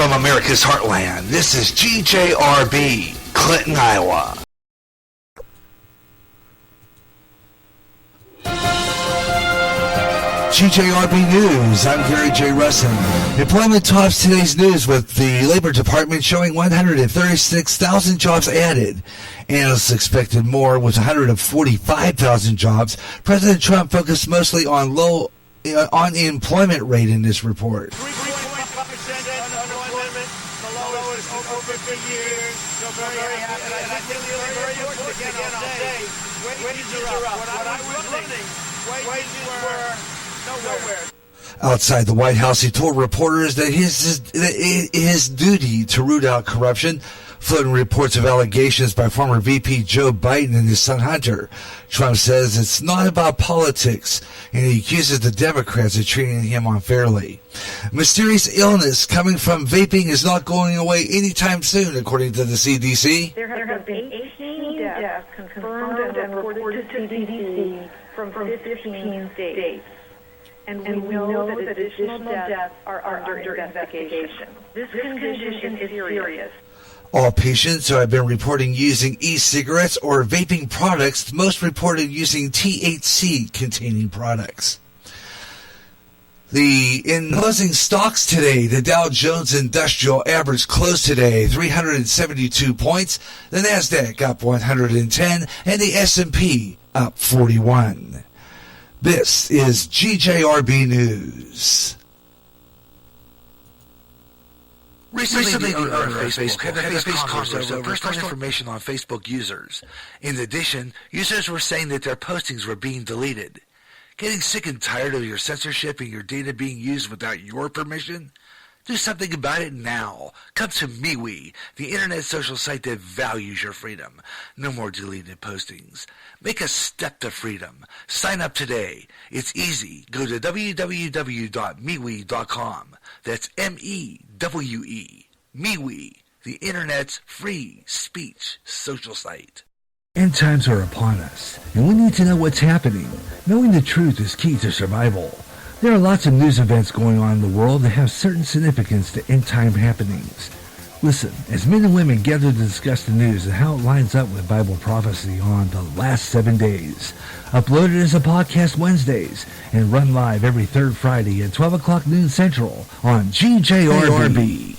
From America's heartland, this is GJRB, Clinton, Iowa. GJRB News, I'm Gary J. Russin. Employment tops today's news with the Labor Department showing 136,000 jobs added. Analysts expected more with 145,000 jobs. President Trump focused mostly on low unemployment rate in this report. 3.5% unemployment, the lowest over 50 years. So very happy. And I think very important again, I'll say, wages are up. When I was running, wages were nowhere. Outside the White House, he told reporters that his duty to root out corruption, floating reports of allegations by former VP Joe Biden and his son Hunter. Trump says it's not about politics, and he accuses the Democrats of treating him unfairly. Mysterious illness coming from vaping is not going away anytime soon, according to the CDC. There have been 18 deaths confirmed and reported to CDC from 15 states. And we know that additional deaths are under investigation. This condition is serious. All patients who have been reporting using e-cigarettes or vaping products, most reported using THC-containing products. In closing stocks today, the Dow Jones Industrial Average closed today 372 points, the Nasdaq up 110, and the S&P up 41. This is GJRB News. Recently, the owner of Facebook had a face conference over personal information on Facebook users. In addition, users were saying that their postings were being deleted. Getting sick and tired of your censorship and your data being used without your permission? Do something about it now. Come to MeWe, the internet social site that values your freedom. No more deleted postings. Make a step to freedom. Sign up today. It's easy. Go to www.MeWe.com. That's M-E-W-E. MeWe, the internet's free speech social site. End times are upon us, and we need to know what's happening. Knowing the truth is key to survival. There are lots of news events going on in the world that have certain significance to end-time happenings. Listen, as men and women gather to discuss the news and how it lines up with Bible prophecy on the last 7 days. Uploaded as a podcast Wednesdays and run live every third Friday at 12 o'clock noon Central on GJRB.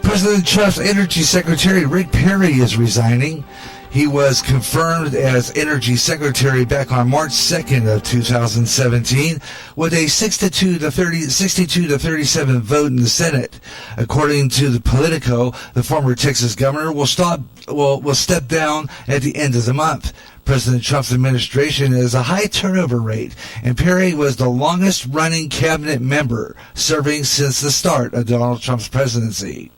President Trump's Energy Secretary Rick Perry is resigning. He was confirmed as Energy Secretary back on March 2nd of 2017 with a 62 to 37 vote in the Senate. According to the Politico, the former Texas governor will step down at the end of the month. President Trump's administration has a high turnover rate, and Perry was the longest-running cabinet member, serving since the start of Donald Trump's presidency.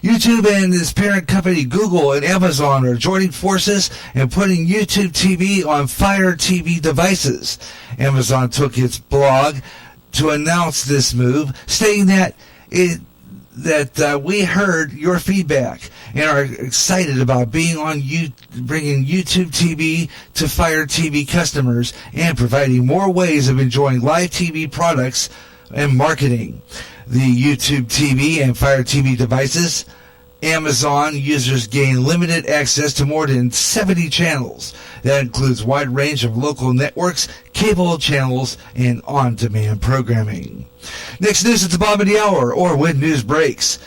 YouTube and its parent company Google and Amazon are joining forces and putting YouTube TV on Fire TV devices. Amazon took its blog to announce this move, stating that we heard your feedback and are excited about bringing YouTube TV to Fire TV customers and providing more ways of enjoying live TV products and marketing. The YouTube TV and Fire TV devices, Amazon users gain limited access to more than 70 channels. That includes a wide range of local networks, cable channels, and on-demand programming. Next news at the bottom of the hour, or when news breaks.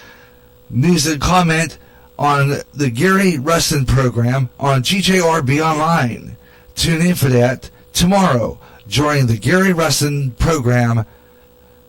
News and comment on the Gary Rustin program on GJRB Online. Tune in for that tomorrow during the Gary Rustin program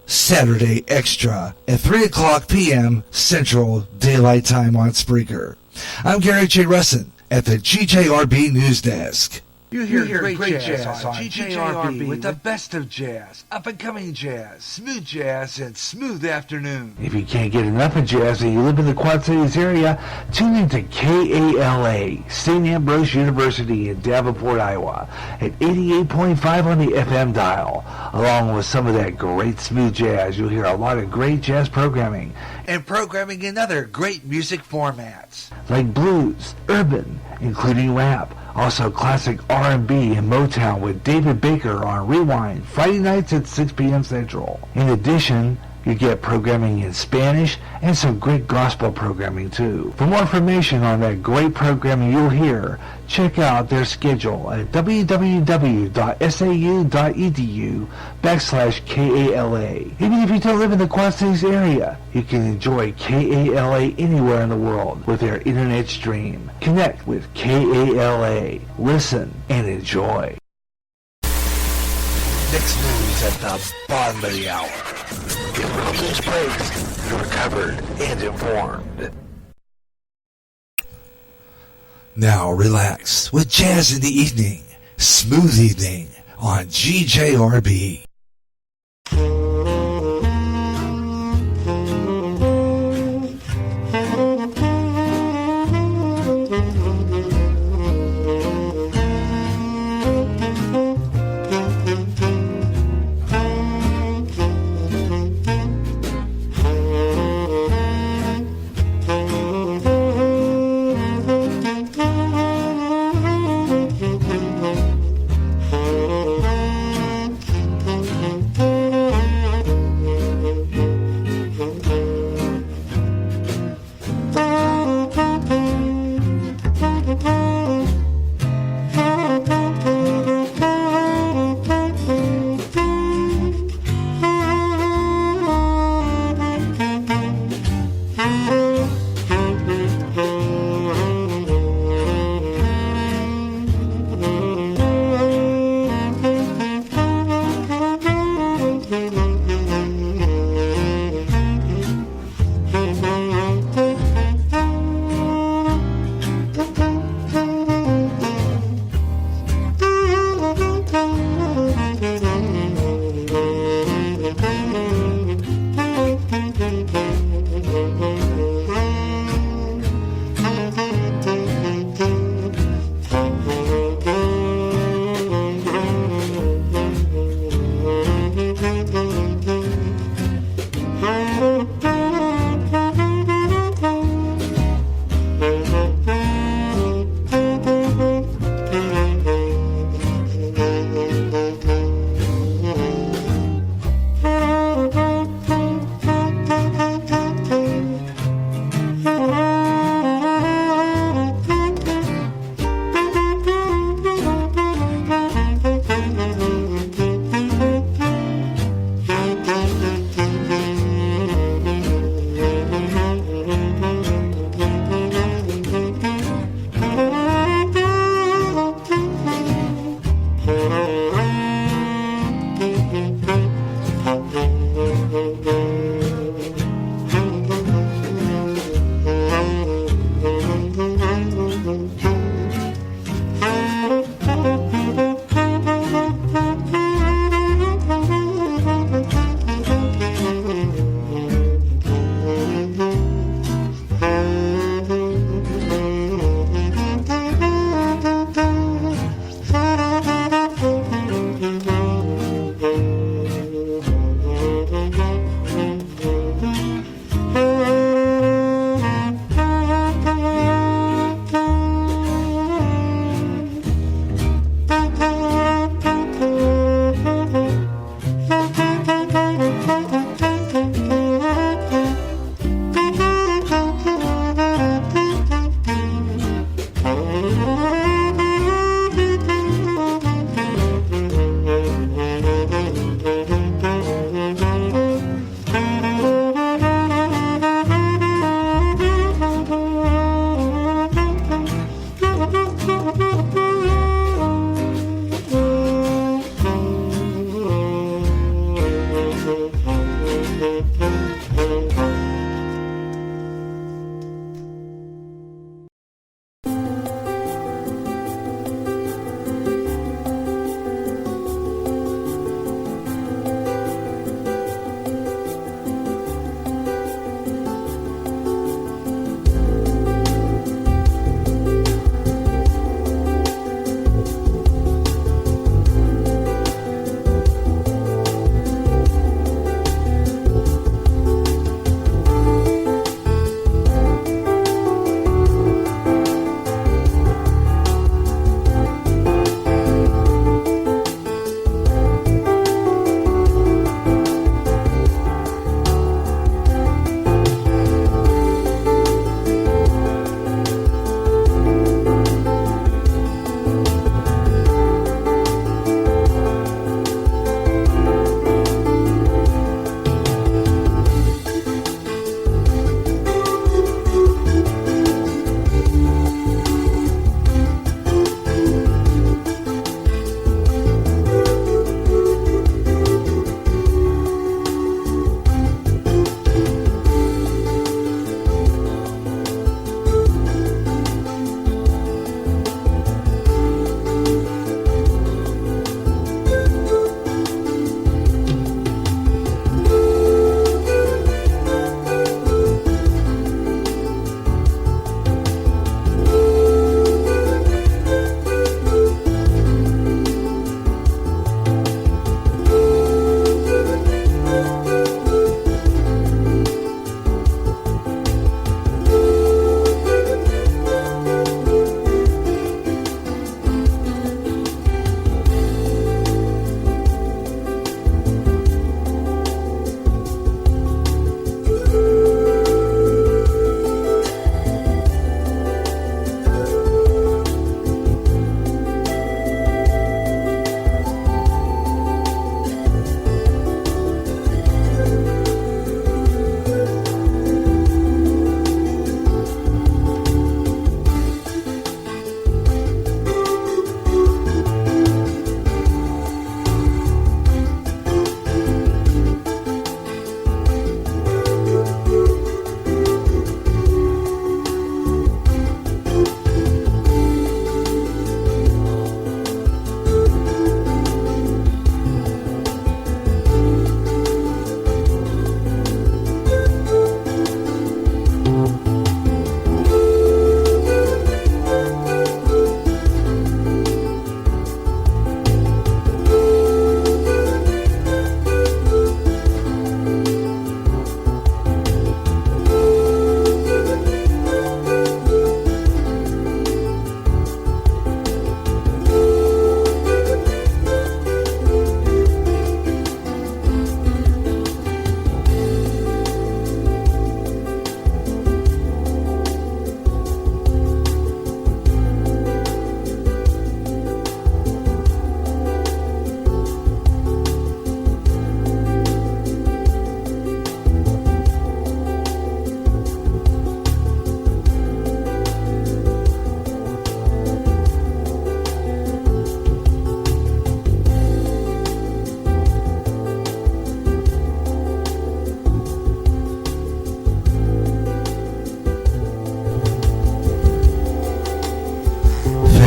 Saturday Extra at 3 o'clock p.m. Central Daylight Time on Spreaker. I'm Gary J. Russin at the GJRB News Desk. You hear great jazz on GJRB with the best of jazz, up-and-coming jazz, and smooth afternoon. If you can't get enough of jazz and you live in the Quad Cities area, tune in to KALA, St. Ambrose University in Davenport, Iowa, at 88.5 on the FM dial. Along with some of that great smooth jazz, you'll hear a lot of great jazz programming, and programming in other great music formats, like blues, urban, including rap, Also, classic R&B and Motown with David Baker on Rewind, Friday nights at 6 p.m. Central. In addition, you get programming in Spanish and some great gospel programming too. For more information on that great programming you'll hear, check out their schedule at www.sau.edu/KALA. Even if you don't live in the Quad Cities area, you can enjoy KALA anywhere in the world with their internet stream. Connect with KALA. Listen and enjoy. Next news at the bottom of the hour. Give a these breaks, you're covered and informed. Now relax with Jazz in the Evening, Smooth Evening on GJRB.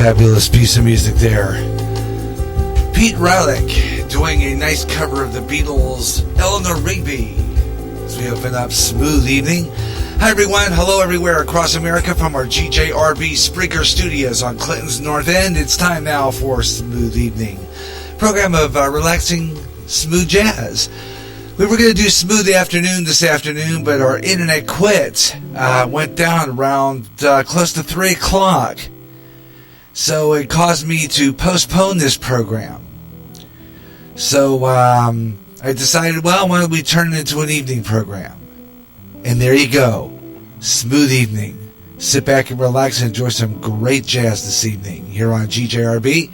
fabulous piece of music there. Pete Relic doing a nice cover of the Beatles' Eleanor Rigby as we open up Smooth Evening. Hi everyone, hello everywhere across America from our GJRB Spreaker Studios on Clinton's North End. It's time now for Smooth Evening, program of relaxing smooth jazz. We were going to do Smooth Afternoon this afternoon, but our internet quit. Went down around close to 3 o'clock. So it caused me to postpone this program. So I decided, well, why don't we turn it into an evening program? And there you go. Smooth Evening. Sit back and relax and enjoy some great jazz this evening here on GJRB.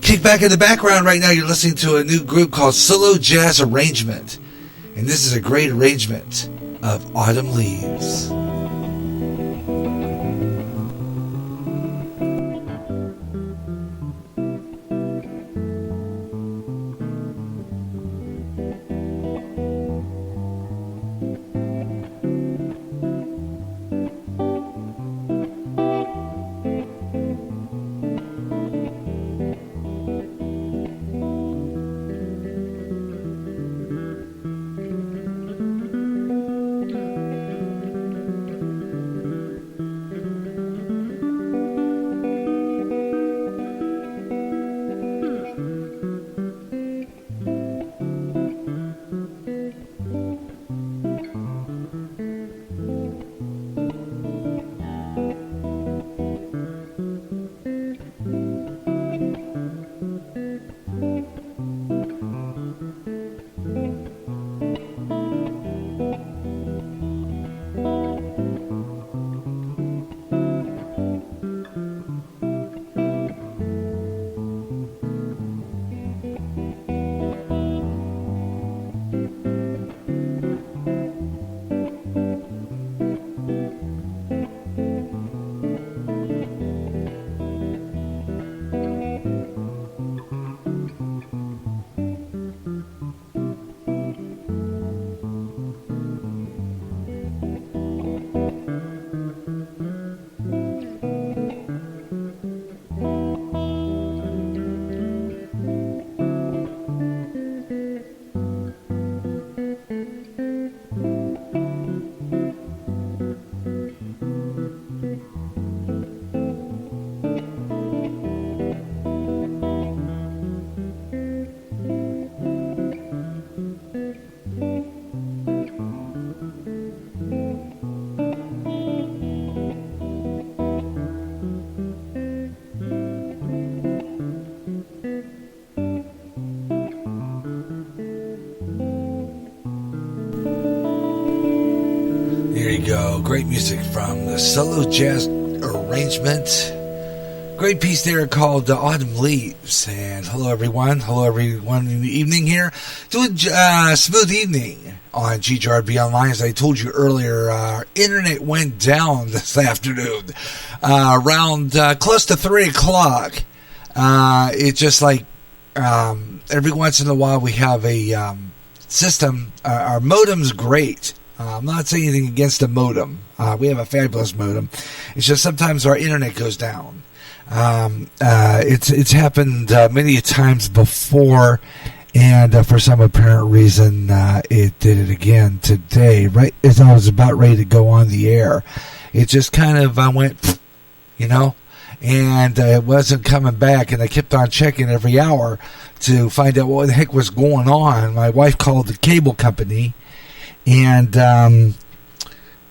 Kick back in the background right now, you're listening to a new group called Solo Jazz Arrangement. And this is a great arrangement of Autumn Leaves. Great music from the Solo Jazz Arrangement. Great piece there called Autumn Leaves. And hello everyone in the evening here. Doing Smooth Evening on GJRB Online. As I told you earlier, our internet went down this afternoon around close to 3 o'clock. It's just like every once in a while we have a system. Our modem's great. I'm not saying anything against the modem. We have a fabulous modem. It's just sometimes our internet goes down. It's happened many times before, and for some apparent reason, it did it again today. Right as I was about ready to go on the air, it just kind of went, and it wasn't coming back. And I kept on checking every hour to find out what the heck was going on. My wife called the cable company. And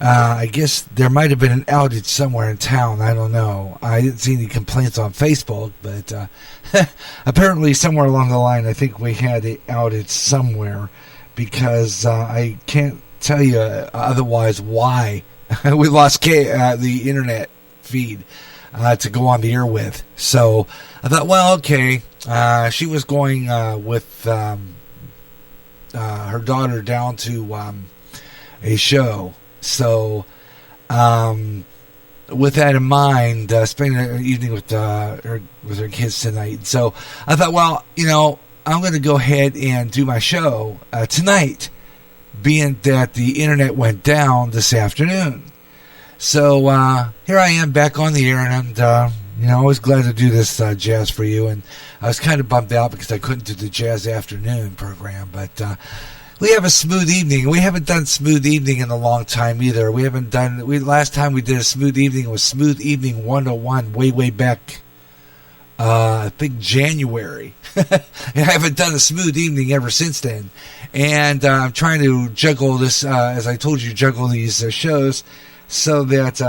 I guess there might have been an outage somewhere in town. I don't know. I didn't see any complaints on Facebook, but apparently somewhere along the line, I think we had an outage somewhere, because I can't tell you otherwise why we lost the internet feed to go on the air with. So I thought, well, okay. She was going with her daughter down to a show. So with that in mind, spending an evening with her kids tonight. So I thought, well, I'm going to go ahead and do my show tonight, being that the internet went down this afternoon. So here I am back on the air, and Always glad to do this jazz for you. And I was kind of bummed out because I couldn't do the Jazz Afternoon program. But we have a smooth evening. We haven't done smooth evening in a long time either. Last time we did a smooth evening was Smooth Evening 101 way back, I think January. I haven't done a smooth evening ever since then. And I'm trying to juggle this, as I told you, juggle these shows so that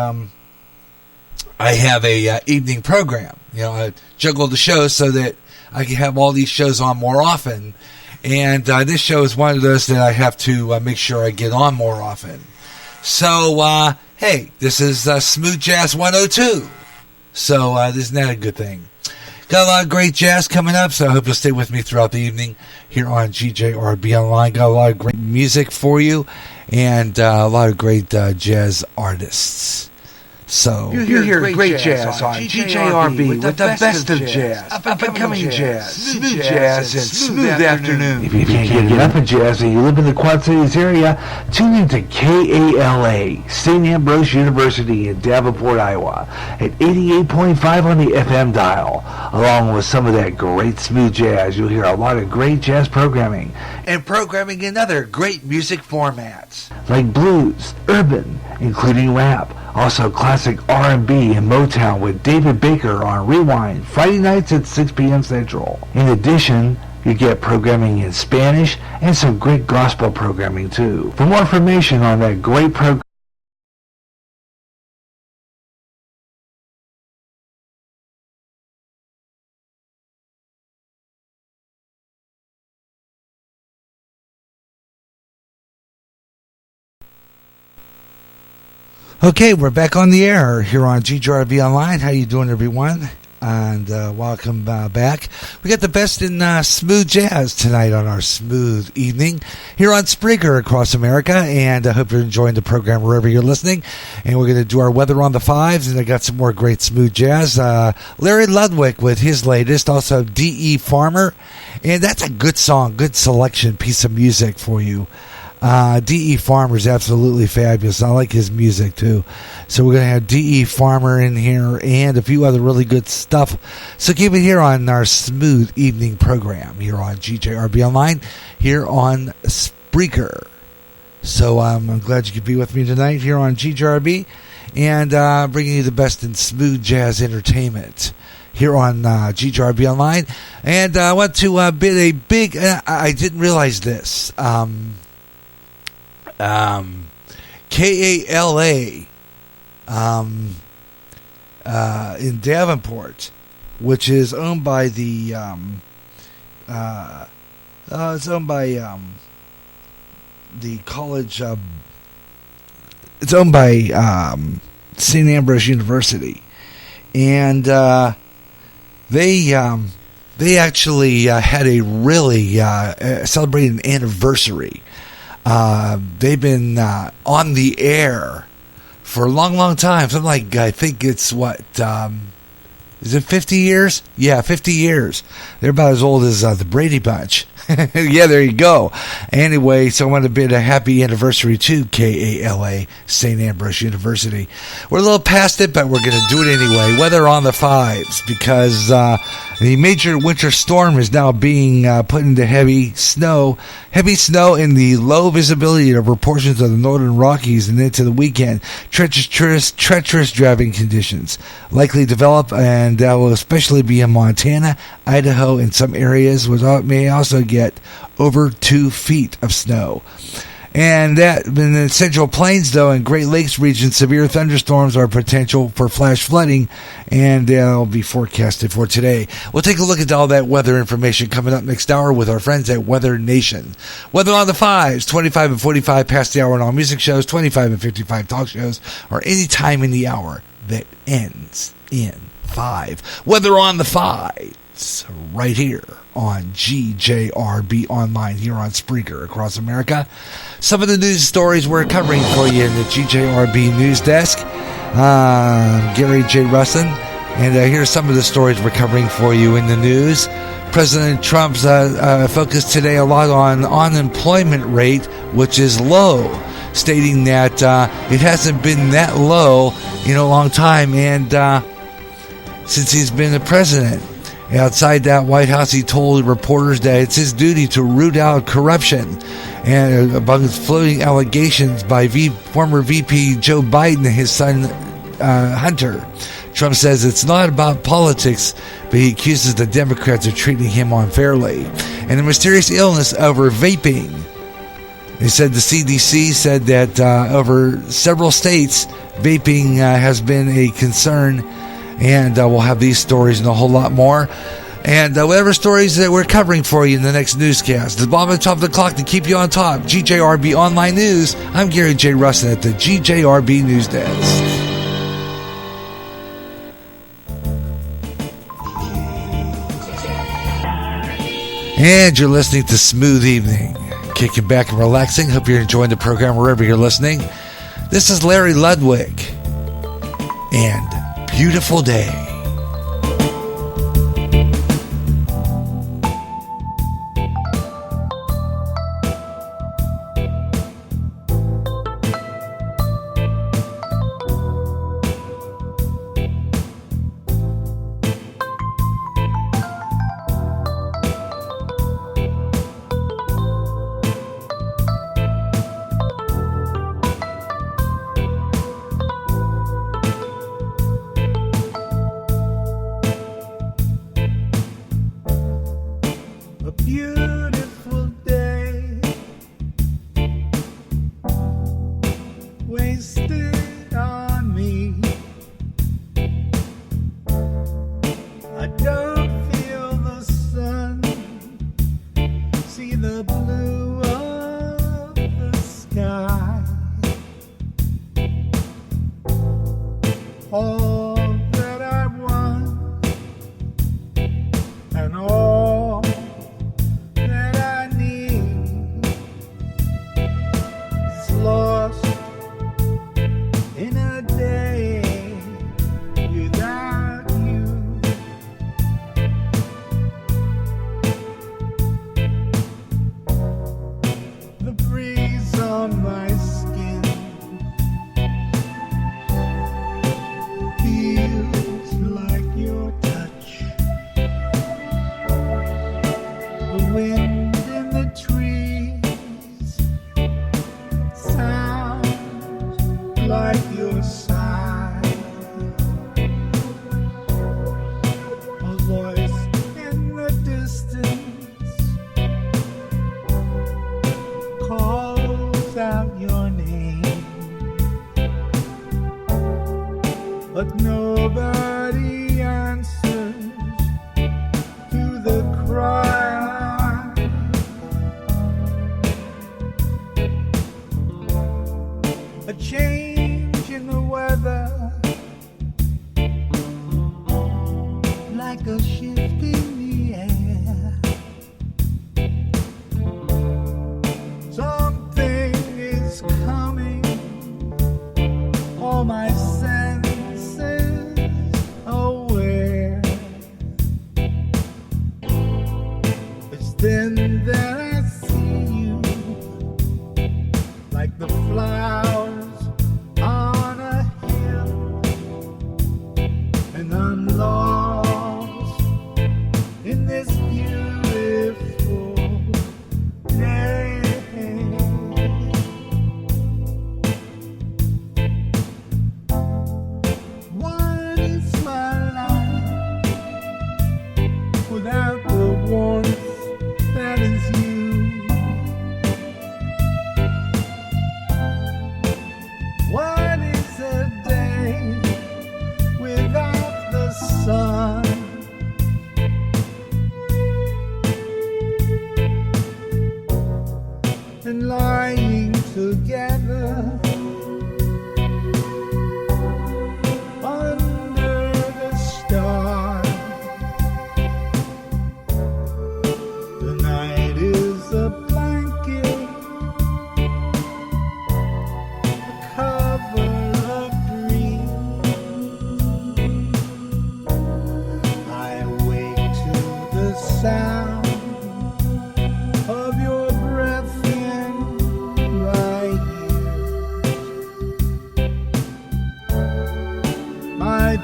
I have a evening program. I juggle the shows so that I can have all these shows on more often. And this show is one of those that I have to make sure I get on more often. So, hey, this is Smooth Jazz 102. So, isn't that a good thing? Got a lot of great jazz coming up, so I hope you'll stay with me throughout the evening here on GJRB Online. Got a lot of great music for you and a lot of great jazz artists. So you hear great jazz on GJRB with the best of jazz, up-and-coming jazz, smooth jazz, and smooth afternoon. If you can't get enough of jazz and you live in the Quad Cities area, tune in to KALA, St. Ambrose University in Davenport, Iowa, at 88.5 on the FM dial. Along with some of that great smooth jazz, you'll hear a lot of great jazz programming, and programming in other great music formats, like blues, urban, including rap, also classic R&B and Motown with David Baker on Rewind, Friday nights at 6 p.m. Central. In addition, you get programming in Spanish and some great gospel programming too. For more information on that great program, okay, we're back on the air here on GJRB Online. How you doing, everyone? And welcome back. We got the best in smooth jazz tonight on our smooth evening here on Spreaker across America. And I hope you're enjoying the program wherever you're listening. And we're going to do our weather on the fives. And I got some more great smooth jazz. Larry Ludwig with his latest. Also D.E. Farmer. And that's a good song, good selection, piece of music for you. D.E. Farmer is absolutely fabulous. I like his music too. So we're going to have D.E. Farmer in here and a few other really good stuff. So keep it here on our smooth evening program here on GJRB Online, here on Spreaker. So I'm glad you could be with me tonight here on GJRB and bringing you the best in smooth jazz entertainment here on GJRB Online. And I want to bid a big, I didn't realize this, KALA in Davenport, which is owned by the it's owned by the college. It's owned by St. Ambrose University, and they actually had a really celebrated an anniversary. They've been on the air for a long time. Something like, I think it's is it 50 years? Yeah, 50 years. They're about as old as the Brady Bunch. Yeah, there you go. Anyway, so I want to bid a happy anniversary to KALA, St. Ambrose University. We're a little past it, but we're going to do it anyway. Weather on the fives, because the major winter storm is now being put into heavy snow in the low visibility over portions of the northern Rockies and into the weekend. Treacherous driving conditions likely develop, and that will especially be in Montana, Idaho, and some areas which may also get over 2 feet of snow. And that in the Central Plains, though, and Great Lakes region, severe thunderstorms are potential for flash flooding, and they'll be forecasted for today. We'll take a look at all that weather information coming up next hour with our friends at Weather Nation. Weather on the fives, 25 and 45 past the hour on all music shows, 25 and 55 talk shows, or any time in the hour that ends in 5. Weather on the fives, right here on GJRB Online here on Spreaker across America. Some of the news stories we're covering for you in the GJRB News Desk. Gary J. Russin. And here's some of the stories we're covering for you in the news. President Trump's focused today a lot on unemployment rate, which is low, stating that it hasn't been that low in a long time. And since he's been the president. Outside that White House, he told reporters that it's his duty to root out corruption and among floating allegations by former VP Joe Biden and his son Hunter. Trump says it's not about politics, but he accuses the Democrats of treating him unfairly. And a mysterious illness over vaping. He said the CDC said that over several states, vaping has been a concern. And we'll have these stories and a whole lot more. And whatever stories that we're covering for you in the next newscast. The bottom of the top of the clock to keep you on top. GJRB Online News. I'm Gary J. Russin at the GJRB News Desk. And you're listening to Smooth Evening. Kicking back and relaxing. Hope you're enjoying the program wherever you're listening. This is Larry Ludwig. And Beautiful Day.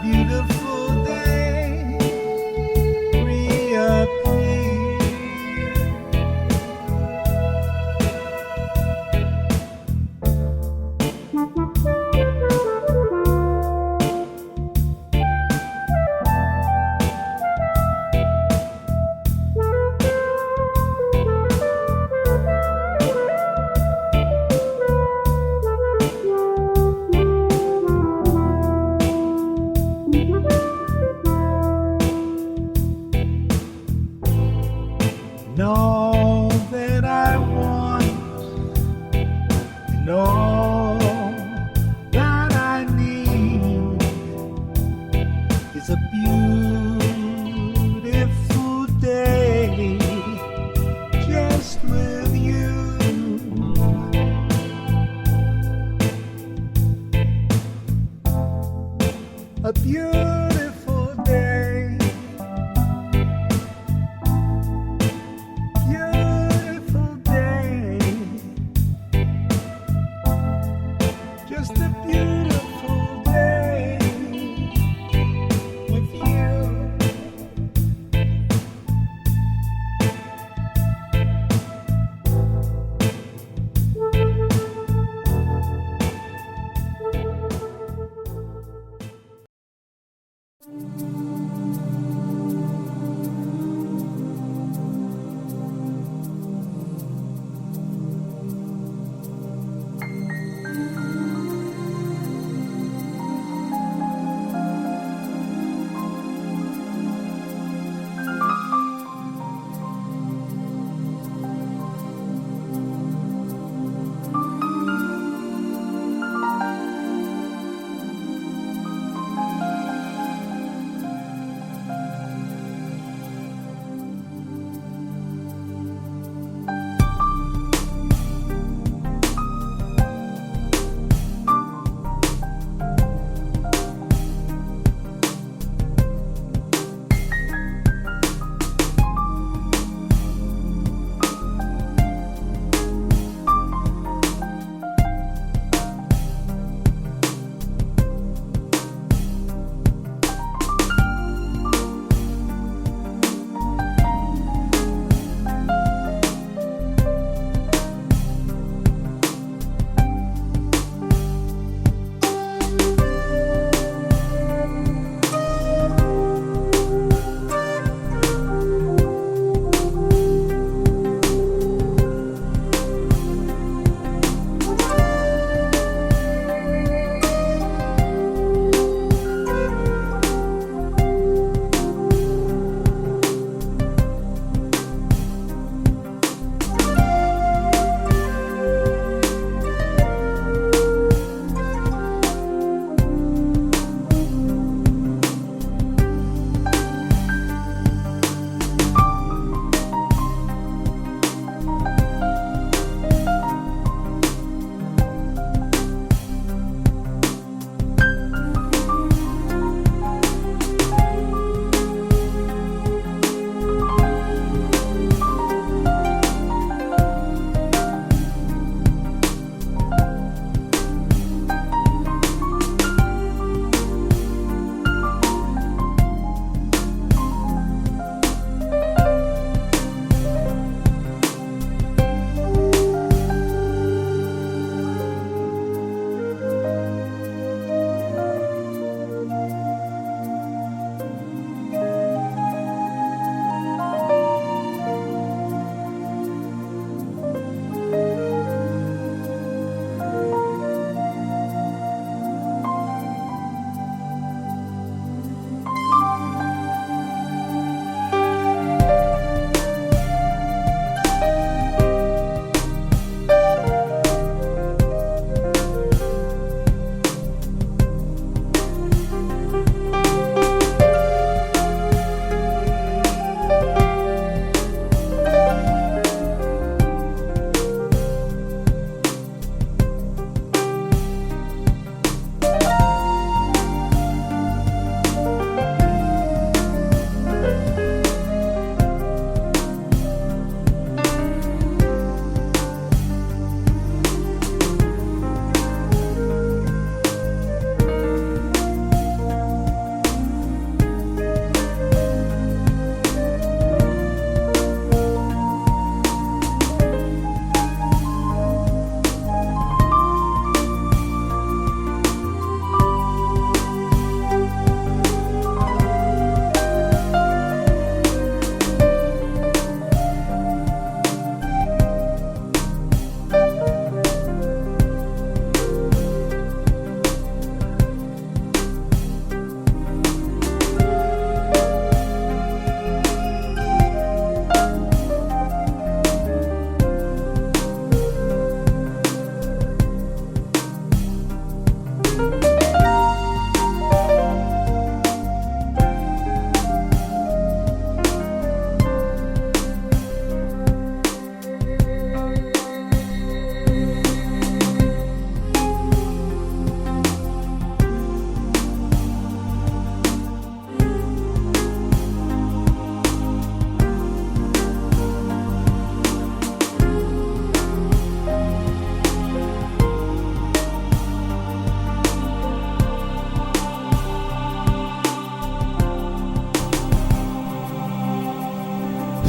Beautiful day. and all that I want, and all that I need is a beautiful day just with you. A beautiful day,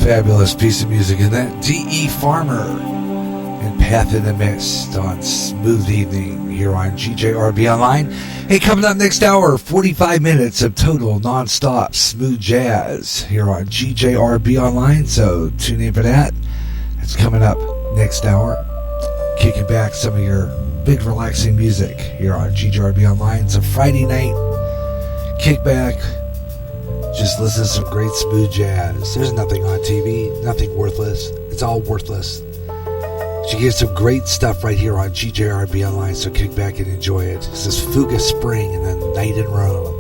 Fabulous piece of music in that. D.E. Farmer and Path in the Mist on Smooth Evening here on GJRB Online. Hey, coming up next hour, 45 minutes of total non-stop smooth jazz here on GJRB Online, so tune in for that. It's coming up next hour. Kicking back some of your big relaxing music here on GJRB Online. It's a Friday night. Kick back. Just listen to some great smooth jazz. There's nothing on TV, nothing worthless. It's all worthless. She gets some great stuff right here on GJRB Online, so kick back and enjoy it. This is Fuga Spring and then Night in Rome.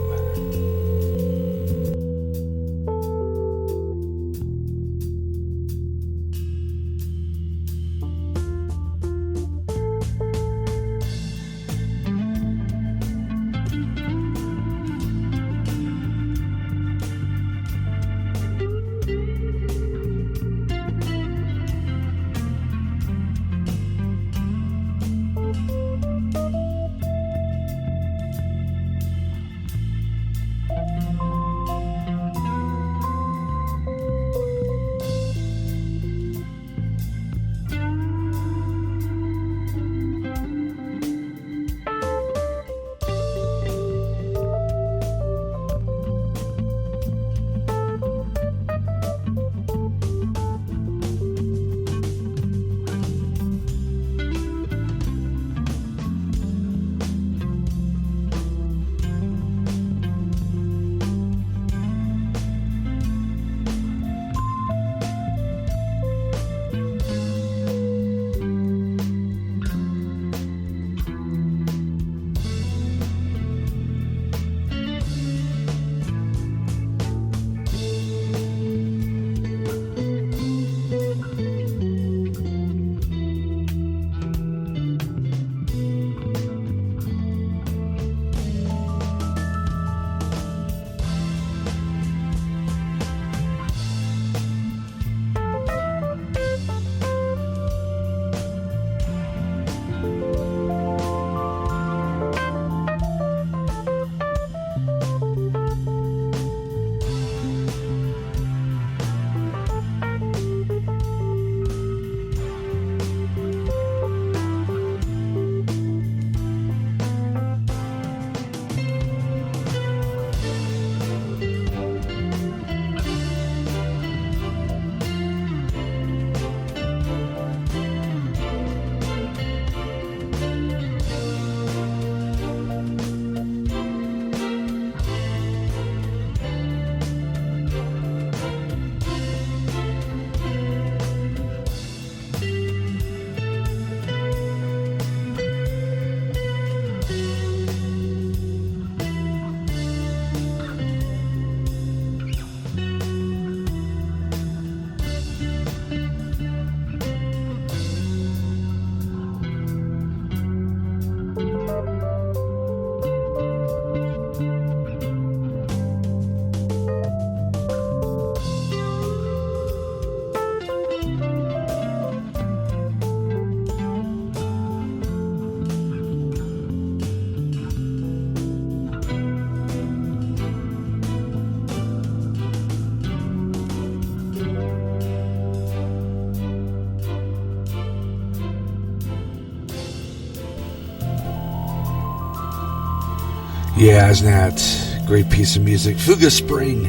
Yeah, isn't that a great piece of music? Fuga Spring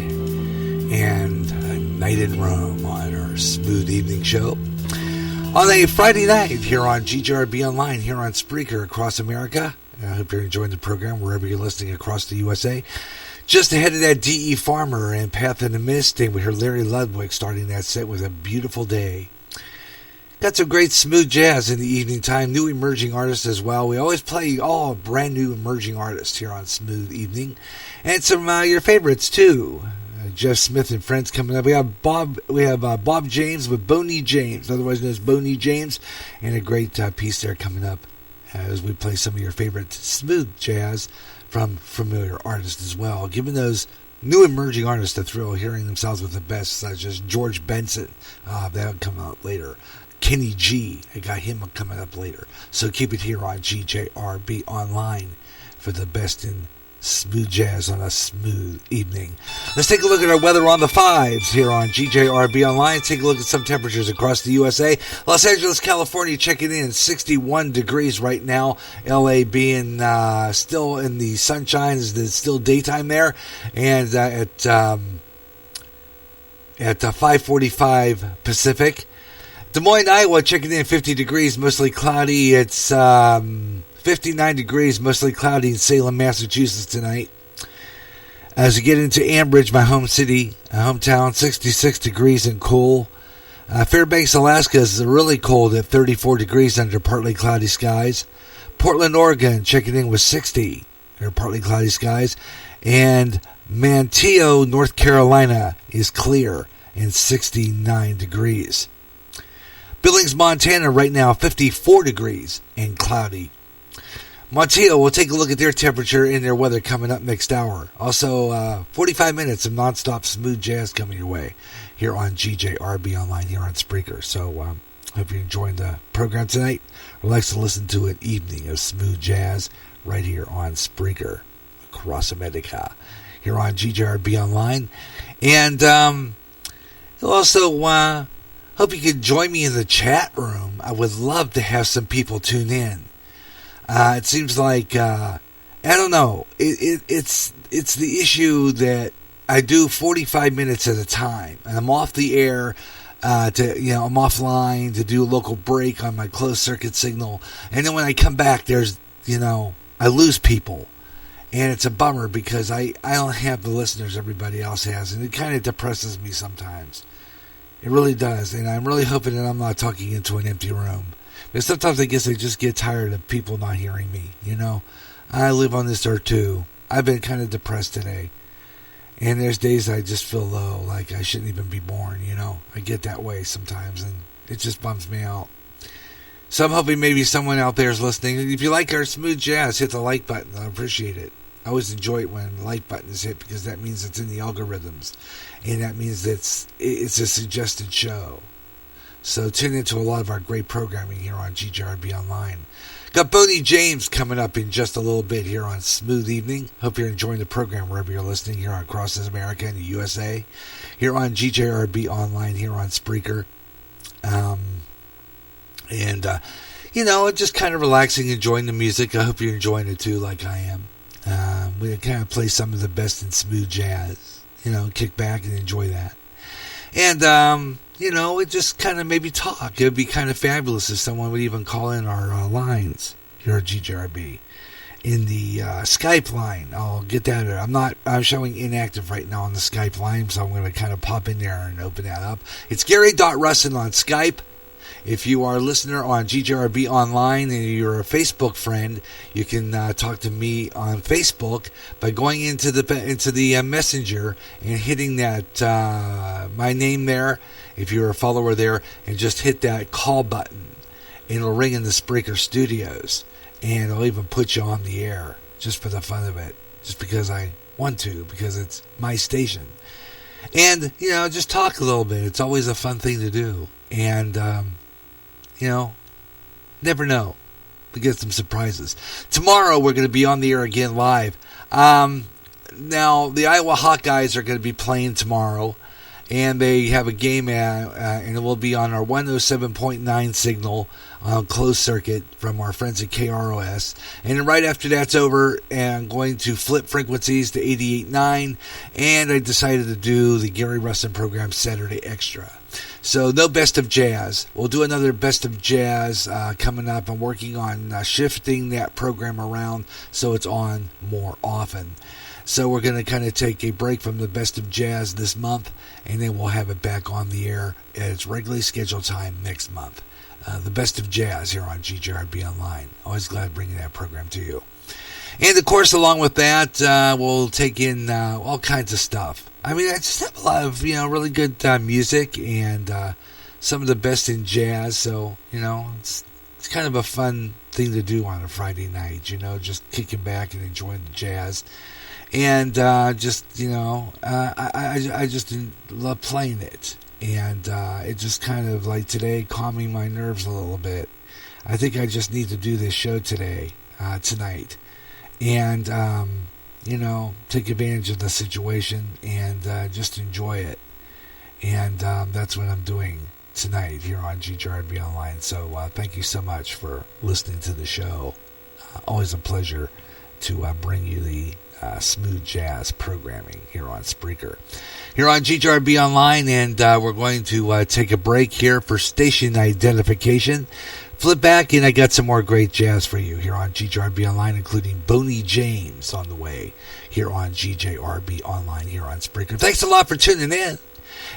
and A Night in Rome on our Smooth Evening show. On a Friday night here on GJRB Online, here on Spreaker across America. I hope you're enjoying the program wherever you're listening across the USA. Just ahead of that, D.E. Farmer and Path in the Mist, and we heard Larry Ludwig starting that set with A Beautiful Day. Got some great smooth jazz in the evening time, new emerging artists as well. We always play all brand new emerging artists here on Smooth Evening, and some your favorites too. Jeff Smith and friends coming up. We have Bob James with Boney James, otherwise known as Boney James, and a great piece there coming up as we play some of your favorite smooth jazz from familiar artists as well, giving those new emerging artists a thrill, hearing themselves with the best, such as George Benson. That'll come out later. Kenny G, I got him coming up later. So keep it here on GJRB Online for the best in Smooth jazz on a smooth evening. Let's take a look at our weather on the 5s here on GJRB Online. Take a look at some temperatures across the USA. Los Angeles, California, checking in 61 degrees right now. LA being still in the sunshine. It's still daytime there. And at 5:45 Pacific. Des Moines, Iowa, checking in 50 degrees, mostly cloudy. It's 59 degrees, mostly cloudy in Salem, Massachusetts tonight. As we get into Ambridge, my home city, hometown, 66 degrees and cool. Fairbanks, Alaska is really cold at 34 degrees under partly cloudy skies. Portland, Oregon, checking in with 60 under partly cloudy skies. And Manteo, North Carolina is clear and 69 degrees. Billings, Montana, right now 54 degrees and cloudy. Monteo, we'll take a look at their temperature and their weather coming up next hour. Also, 45 minutes of nonstop smooth jazz coming your way here on GJRB Online here on Spreaker. So, hope you're enjoying the program tonight. Relax to listen to an evening of smooth jazz right here on Spreaker across America here on GJRB Online. And also, hope you could join me in the chat room. I would love to have some people tune in. It seems like I don't know. It's the issue that I do 45 minutes at a time, and I'm off the air. I'm offline to do a local break on my closed circuit signal, and then when I come back, there's I lose people, and it's a bummer because I don't have the listeners everybody else has, and it kind of depresses me sometimes. It really does, and I'm really hoping that I'm not talking into an empty room. But sometimes I guess I just get tired of people not hearing me, I live on this earth too. I've been kind of depressed today. And there's days I just feel low, like I shouldn't even be born, I get that way sometimes, and it just bums me out. So I'm hoping maybe someone out there is listening. If you like our smooth jazz, hit the like button. I appreciate it. I always enjoy it when the like button is hit because that means it's in the algorithms. And that means it's a suggested show. So tune into a lot of our great programming here on GJRB Online. Got Boney James coming up in just a little bit here on Smooth Evening. Hope you're enjoying the program wherever you're listening here across America and the USA. Here on GJRB Online, here on Spreaker. Just kind of relaxing, enjoying the music. I hope you're enjoying it too, like I am. We kind of play some of the best in smooth jazz. Kick back and enjoy that. And, it just kind of maybe talk. It would be kind of fabulous if someone would even call in our lines here at GJRB. In the Skype line, I'll get that. I'm showing inactive right now on the Skype line, so I'm going to kind of pop in there and open that up. It's Gary.Russin on Skype. If you are a listener on GJRB Online and you're a Facebook friend, you can talk to me on Facebook by going into the Messenger and hitting that my name there. If you're a follower there, and just hit that call button, and it'll ring in the Spreaker Studios, and it'll even put you on the air just for the fun of it, just because I want to, because it's my station. And just talk a little bit. It's always a fun thing to do, and never know. We get some surprises. Tomorrow we're going to be on the air again live. Now the Iowa Hawkeyes are going to be playing tomorrow, and they have a game, and it will be on our 107.9 signal on closed circuit from our friends at KROS. And then right after that's over, I'm going to flip frequencies to 88.9, and I decided to do the Gary Russin program Saturday Extra. So no Best of Jazz. We'll do another Best of Jazz coming up. I'm working on shifting that program around so it's on more often. So we're going to kind of take a break from the Best of Jazz this month, and then we'll have it back on the air at its regularly scheduled time next month. The Best of Jazz here on GJRB Online. Always glad bringing that program to you. And of course, along with that, we'll take in all kinds of stuff. I mean, I just have a lot of really good music and some of the best in jazz. So it's kind of a fun thing to do on a Friday night. Just kicking back and enjoying the jazz. And I just love playing it. And it just kind of like today calming my nerves a little bit. I think I just need to do this show tonight. And take advantage of the situation and just enjoy it. And that's what I'm doing tonight here on GJRB Online. So thank you so much for listening to the show. Always a pleasure to bring you the smooth jazz programming here on Spreaker. Here on GJRB Online, and we're going to take a break here for station identification. Flip back, and I got some more great jazz for you here on GJRB Online, including Boney James on the way here on GJRB Online here on Spreaker. Thanks a lot for tuning in.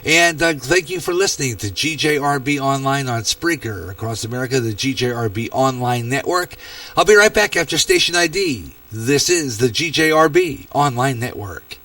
And thank you for listening to GJRB Online on Spreaker across America, the GJRB Online Network. I'll be right back after Station ID. This is the GJRB Online Network.